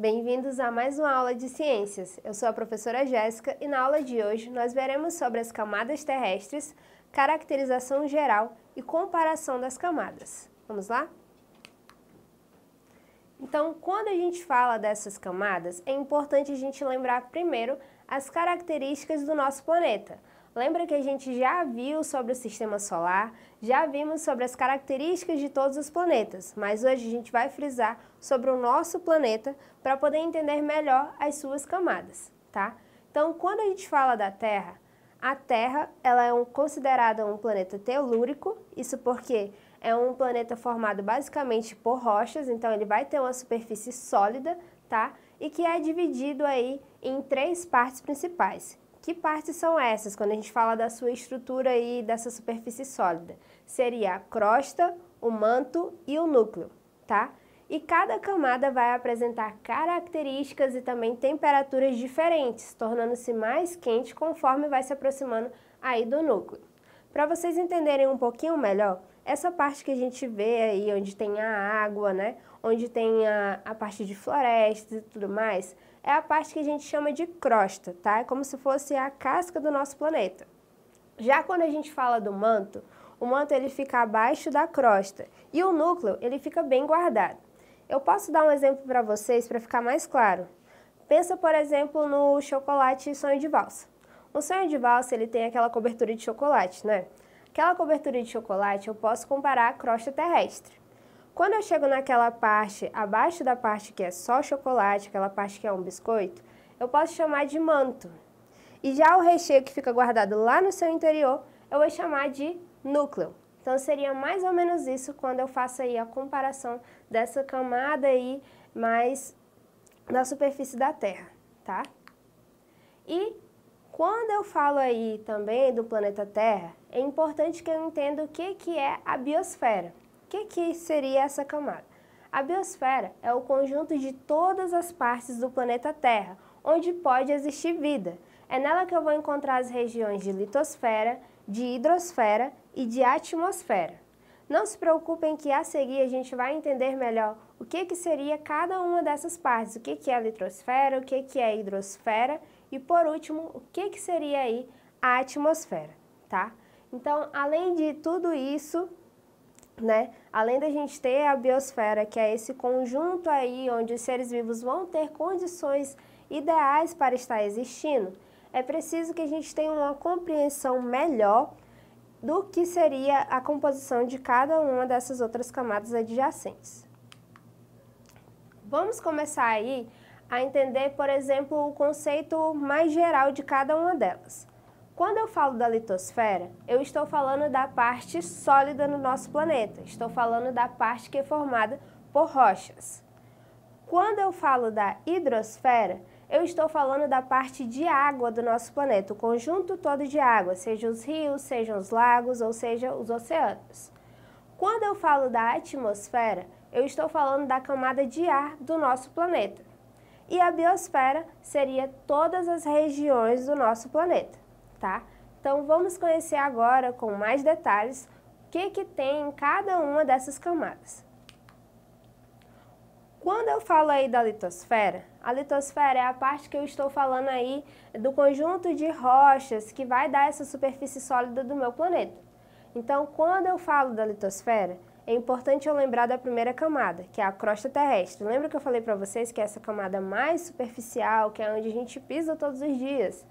Bem-vindos a mais uma aula de ciências. Eu sou a professora Jéssica e na aula de hoje nós veremos sobre as camadas terrestres, caracterização geral e comparação das camadas. Vamos lá? Então, quando a gente fala dessas camadas, é importante a gente lembrar primeiro as características do nosso planeta. Lembra que a gente já viu sobre o sistema solar, já vimos sobre as características de todos os planetas, mas hoje a gente vai frisar sobre o nosso planeta para poder entender melhor as suas camadas, tá? Então, quando a gente fala da Terra, a Terra ela é considerada um planeta telúrico, isso porque é um planeta formado basicamente por rochas, então ele vai ter uma superfície sólida, tá? E que é dividido aí em três partes principais. Que partes são essas, quando a gente fala da sua estrutura aí, dessa superfície sólida? Seria a crosta, o manto e o núcleo, tá? E cada camada vai apresentar características e também temperaturas diferentes, tornando-se mais quente conforme vai se aproximando aí do núcleo. Para vocês entenderem um pouquinho melhor, essa parte que a gente vê aí, onde tem a água, né? Onde tem a parte de florestas e tudo mais, é a parte que a gente chama de crosta, tá? É como se fosse a casca do nosso planeta. Já quando a gente fala do manto, o manto ele fica abaixo da crosta e o núcleo ele fica bem guardado. Eu posso dar um exemplo para vocês para ficar mais claro. Pensa, por exemplo, no chocolate sonho de valsa. O sonho de valsa ele tem aquela cobertura de chocolate, né? Aquela cobertura de chocolate eu posso comparar à crosta terrestre. Quando eu chego naquela parte, abaixo da parte que é só chocolate, aquela parte que é um biscoito, eu posso chamar de manto. E já o recheio que fica guardado lá no seu interior, eu vou chamar de núcleo. Então seria mais ou menos isso quando eu faço aí a comparação dessa camada aí mais na superfície da Terra, tá? E quando eu falo aí também do planeta Terra, é importante que eu entenda o que é a biosfera. O que seria essa camada? A biosfera é o conjunto de todas as partes do planeta Terra, onde pode existir vida. É nela que eu vou encontrar as regiões de litosfera, de hidrosfera e de atmosfera. Não se preocupem que a seguir a gente vai entender melhor o que seria cada uma dessas partes, o que é a litosfera, o que é a hidrosfera e, por último, o que seria aí a atmosfera, tá? Então, além de tudo isso, né, além da gente ter a biosfera, que é esse conjunto aí onde os seres vivos vão ter condições ideais para estar existindo, é preciso que a gente tenha uma compreensão melhor do que seria a composição de cada uma dessas outras camadas adjacentes. Vamos começar aí a entender, por exemplo, o conceito mais geral de cada uma delas. Quando eu falo da litosfera, eu estou falando da parte sólida no nosso planeta, estou falando da parte que é formada por rochas. Quando eu falo da hidrosfera, eu estou falando da parte de água do nosso planeta, o conjunto todo de água, seja os rios, sejam os lagos ou seja os oceanos. Quando eu falo da atmosfera, eu estou falando da camada de ar do nosso planeta. E a biosfera seria todas as regiões do nosso planeta, tá? Então vamos conhecer agora com mais detalhes o que tem em cada uma dessas camadas. Quando eu falo aí da litosfera, a litosfera é a parte que eu estou falando aí do conjunto de rochas que vai dar essa superfície sólida do meu planeta. Então, quando eu falo da litosfera, é importante eu lembrar da primeira camada, que é a crosta terrestre. Lembra que eu falei para vocês que é essa camada mais superficial, que é onde a gente pisa todos os dias?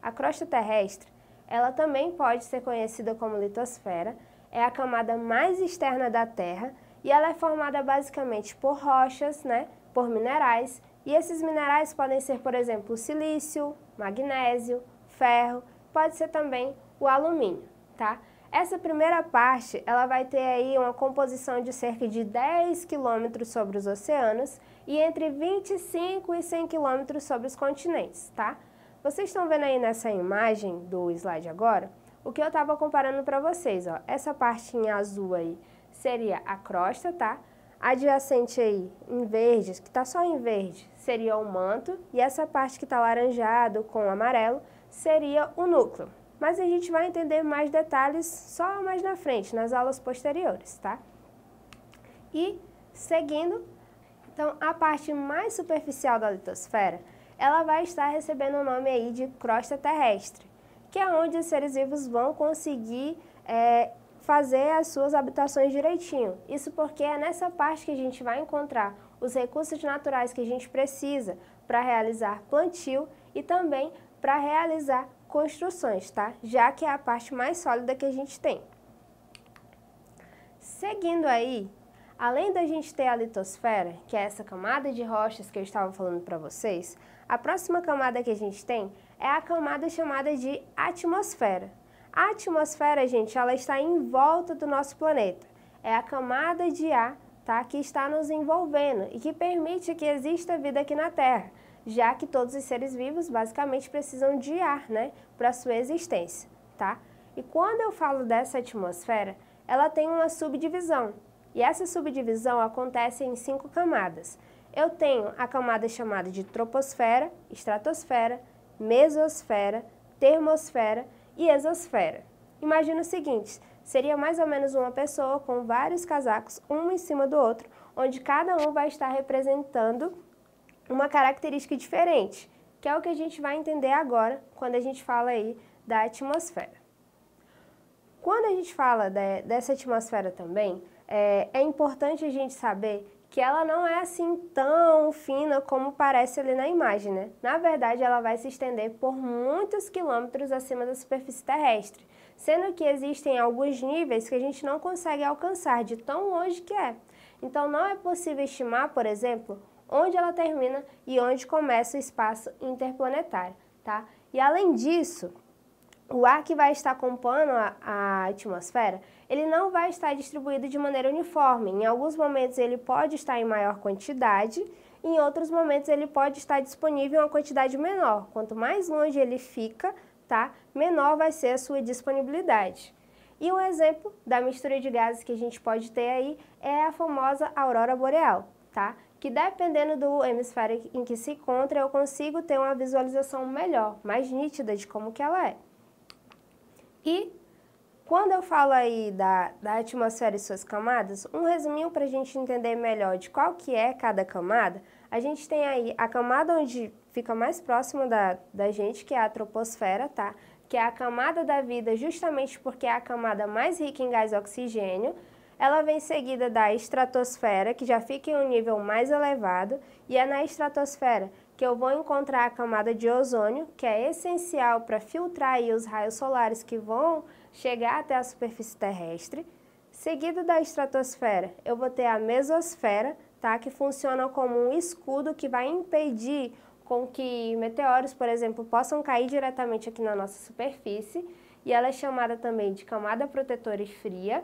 A crosta terrestre, ela também pode ser conhecida como litosfera, é a camada mais externa da Terra, e ela é formada basicamente por rochas, né, por minerais, e esses minerais podem ser, por exemplo, o silício, magnésio, ferro, pode ser também o alumínio, tá? Essa primeira parte, ela vai ter aí uma composição de cerca de 10 km sobre os oceanos e entre 25 e 100 km sobre os continentes, tá? Vocês estão vendo aí nessa imagem do slide agora, o que eu estava comparando para vocês, ó, essa parte em azul aí, seria a crosta, tá? Adjacente aí, em verde, que está só em verde, seria o manto, e essa parte que está laranjado com amarelo seria o núcleo. Mas a gente vai entender mais detalhes só mais na frente, nas aulas posteriores, tá? E, seguindo, Então, a parte mais superficial da litosfera, ela vai estar recebendo o nome aí de crosta terrestre, que é onde os seres vivos vão conseguir fazer as suas habitações direitinho. Isso porque é nessa parte que a gente vai encontrar os recursos naturais que a gente precisa para realizar plantio e também para realizar construções, tá? Já que é a parte mais sólida que a gente tem. Seguindo aí, além da gente ter a litosfera, que é essa camada de rochas que eu estava falando para vocês, a próxima camada que a gente tem é a camada chamada de atmosfera. A atmosfera, gente, ela está em volta do nosso planeta. É a camada de ar, tá, que está nos envolvendo e que permite que exista vida aqui na Terra, já que todos os seres vivos basicamente precisam de ar, né, para sua existência, tá? E quando eu falo dessa atmosfera, ela tem uma subdivisão. E essa subdivisão acontece em 5 camadas. Eu tenho a camada chamada de troposfera, estratosfera, mesosfera, termosfera e exosfera. Imagina o seguinte, seria mais ou menos uma pessoa com vários casacos, um em cima do outro, onde cada um vai estar representando uma característica diferente, que é o que a gente vai entender agora quando a gente fala aí da atmosfera. Quando a gente fala dessa atmosfera também, é importante a gente saber que ela não é assim tão fina como parece ali na imagem, né? Na verdade, ela vai se estender por muitos quilômetros acima da superfície terrestre, sendo que existem alguns níveis que a gente não consegue alcançar de tão longe que é. Então, não é possível estimar, por exemplo, onde ela termina e onde começa o espaço interplanetário, tá? E além disso, o ar que vai estar compondo a atmosfera, ele não vai estar distribuído de maneira uniforme. Em alguns momentos ele pode estar em maior quantidade, em outros momentos ele pode estar disponível em uma quantidade menor. Quanto mais longe ele fica, tá, menor vai ser a sua disponibilidade. E um exemplo da mistura de gases que a gente pode ter aí é a famosa aurora boreal, tá? Que dependendo do hemisfério em que se encontra, eu consigo ter uma visualização melhor, mais nítida de como que ela é. E quando eu falo aí da atmosfera e suas camadas, um resuminho para a gente entender melhor de qual que é cada camada, a gente tem aí a camada onde fica mais próxima da gente, que é a troposfera, tá? Que é a camada da vida justamente porque é a camada mais rica em gás oxigênio. Ela vem seguida da estratosfera, que já fica em um nível mais elevado, e é na estratosfera que eu vou encontrar a camada de ozônio, que é essencial para filtrar aí os raios solares que vão chegar até a superfície terrestre. Seguido da estratosfera, eu vou ter a mesosfera, tá? Que funciona como um escudo que vai impedir com que meteoros, por exemplo, possam cair diretamente aqui na nossa superfície, e ela é chamada também de camada protetora e fria.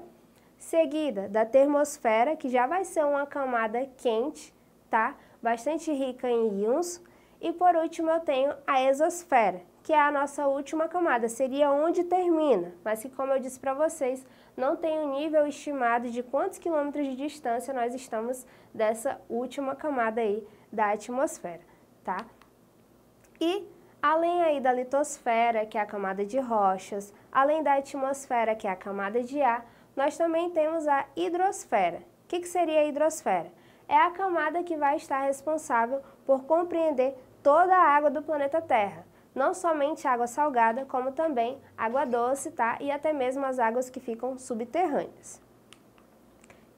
Seguida da termosfera, que já vai ser uma camada quente, tá? Bastante rica em íons. E por último eu tenho a exosfera, que é a nossa última camada, seria onde termina, mas que, como eu disse para vocês, não tem um nível estimado de quantos quilômetros de distância nós estamos dessa última camada aí da atmosfera, tá? E além aí da litosfera, que é a camada de rochas, além da atmosfera, que é a camada de ar, nós também temos a hidrosfera. O que seria a hidrosfera? É a camada que vai estar responsável por compreender toda a água do planeta Terra. Não somente água salgada, como também água doce, tá? E até mesmo as águas que ficam subterrâneas.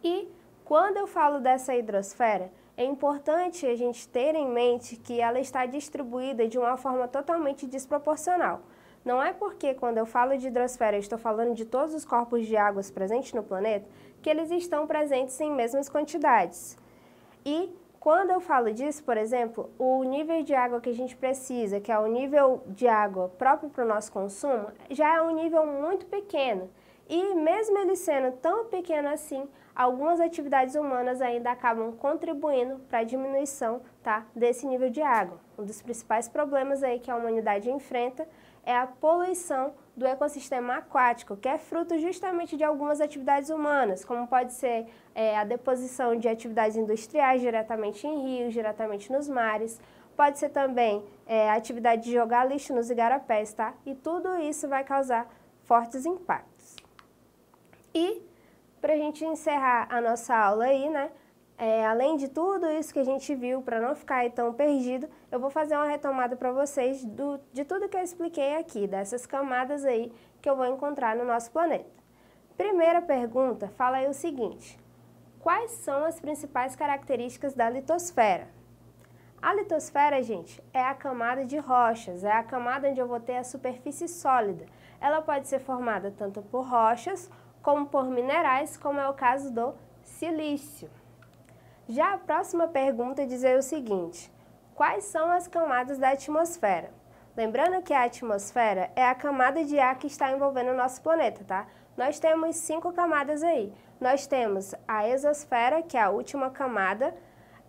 E quando eu falo dessa hidrosfera, é importante a gente ter em mente que ela está distribuída de uma forma totalmente desproporcional. Não é porque quando eu falo de hidrosfera, eu estou falando de todos os corpos de águas presentes no planeta, que eles estão presentes em mesmas quantidades. E quando eu falo disso, por exemplo, o nível de água que a gente precisa, que é o nível de água próprio para o nosso consumo, já é um nível muito pequeno. E mesmo ele sendo tão pequeno assim, algumas atividades humanas ainda acabam contribuindo para a diminuição, tá, desse nível de água. Um dos principais problemas aí que a humanidade enfrenta é a poluição do ecossistema aquático, que é fruto justamente de algumas atividades humanas, como pode ser a deposição de atividades industriais diretamente em rios, diretamente nos mares, pode ser também a atividade de jogar lixo nos igarapés, tá? E tudo isso vai causar fortes impactos. E, para a gente encerrar a nossa aula aí, né, Além de tudo isso que a gente viu, para não ficar aí tão perdido, eu vou fazer uma retomada para vocês de tudo que eu expliquei aqui, dessas camadas aí que eu vou encontrar no nosso planeta. Primeira pergunta fala aí o seguinte: quais são as principais características da litosfera? A litosfera, gente, é a camada de rochas, é a camada onde eu vou ter a superfície sólida. Ela pode ser formada tanto por rochas como por minerais, como é o caso do silício. Já a próxima pergunta diz aí o seguinte: quais são as camadas da atmosfera? Lembrando que a atmosfera é a camada de ar que está envolvendo o nosso planeta, tá? Nós temos 5 camadas aí. Nós temos a exosfera, que é a última camada.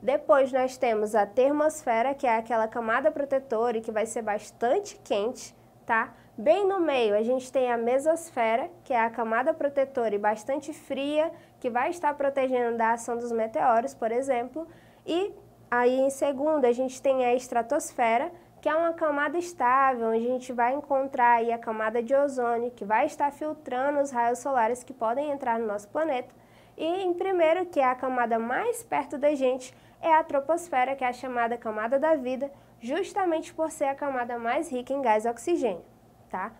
Depois nós temos a termosfera, que é aquela camada protetora e que vai ser bastante quente, tá? Bem no meio a gente tem a mesosfera, que é a camada protetora e bastante fria, que vai estar protegendo da ação dos meteoros, por exemplo. E aí em segundo a gente tem a estratosfera, que é uma camada estável, onde a gente vai encontrar aí a camada de ozônio, que vai estar filtrando os raios solares que podem entrar no nosso planeta. E em primeiro, que é a camada mais perto da gente, é a troposfera, que é a chamada camada da vida, justamente por ser a camada mais rica em gás e oxigênio, tá?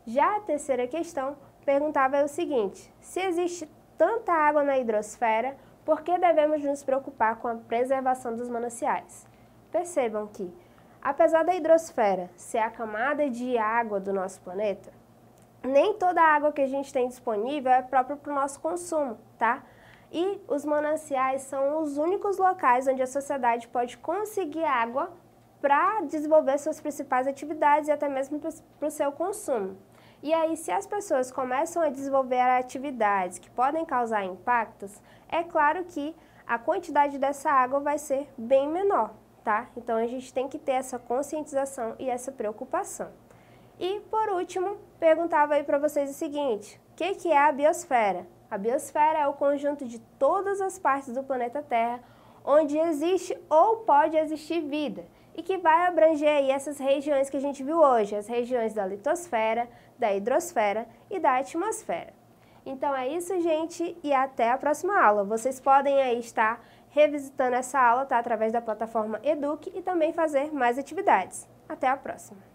Já a terceira questão perguntava o seguinte: se existe tanta água na hidrosfera, por que devemos nos preocupar com a preservação dos mananciais? Percebam que, apesar da hidrosfera ser a camada de água do nosso planeta, nem toda a água que a gente tem disponível é própria para o nosso consumo, tá? E os mananciais são os únicos locais onde a sociedade pode conseguir água para desenvolver suas principais atividades e até mesmo para o seu consumo. E aí, se as pessoas começam a desenvolver atividades que podem causar impactos, é claro que a quantidade dessa água vai ser bem menor, tá? Então, a gente tem que ter essa conscientização e essa preocupação. E, por último, perguntava aí para vocês o seguinte: o que é a biosfera? A biosfera é o conjunto de todas as partes do planeta Terra onde existe ou pode existir vida e que vai abranger aí essas regiões que a gente viu hoje, as regiões da litosfera, da hidrosfera e da atmosfera. Então é isso, gente, e até a próxima aula. Vocês podem aí estar revisitando essa aula, tá, através da plataforma Eduque e também fazer mais atividades. Até a próxima!